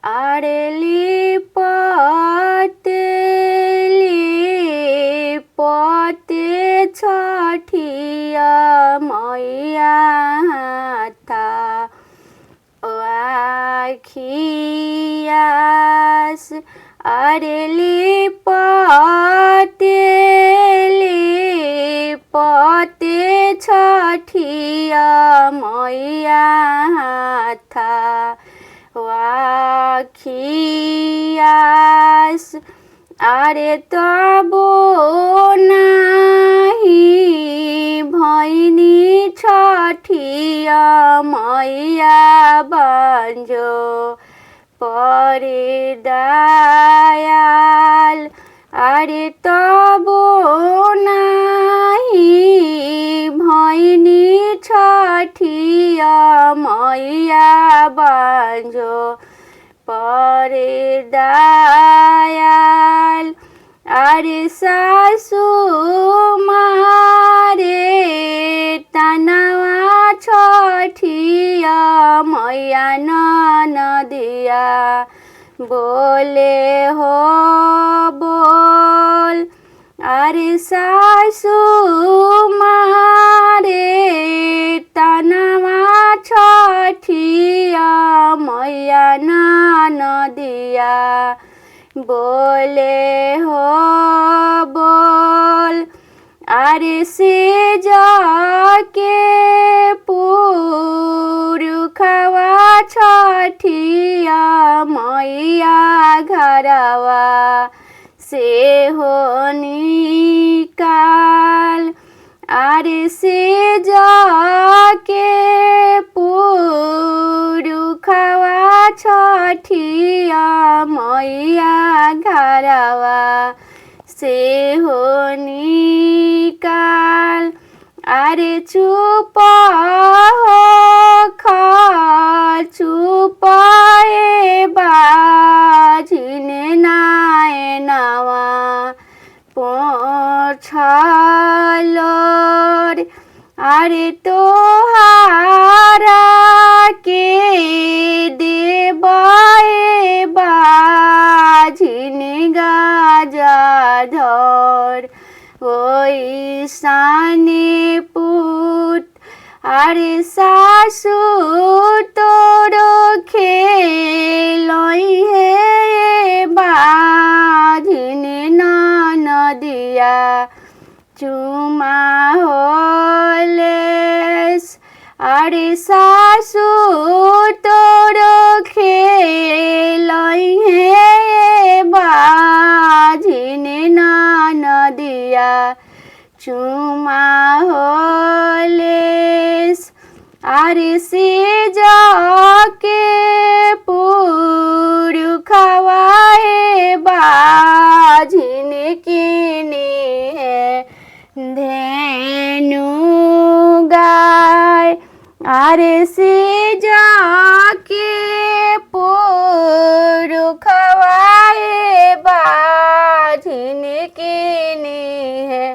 আরে লিপতে লিপতে ছঠিয়া मैया था आखियास अरे लिपते लिपते छठिया मैया था आखियास अरे तबो नाही भैनी छठिया मैया बंजो परे दयाल अरे तबो नाही भैनी छठिया मैया बंजो परे दयाल अरे सासू मारे तनवा छठिया मैया नदिया बोले हो बोल अरे सासू मारे तनवा छठिया मैया नदिया बोले हो बोल अरे से जाके पुरखवा छठिया मैया घरवा से हो निकाल अरे से जाके पुरखवा छठिया मैया घरवा से हो निकाल अरे चुप हो चुपाए बाजिन नाय नवा पोछलोर अरे तोहारा के देवाए बाजिन गाजाधर ओई साने पुत अरे सासू तोरो खेलई हे बाजिन नदिया चुमा होलेस अरे सासू तोरो खेलई हे बाजिन नदिया चुमा होलेस अरे से जाके पुरखवाए बाजिन किने है धेनु गाय अरे से जाके पुरखवाए बाजिन किने है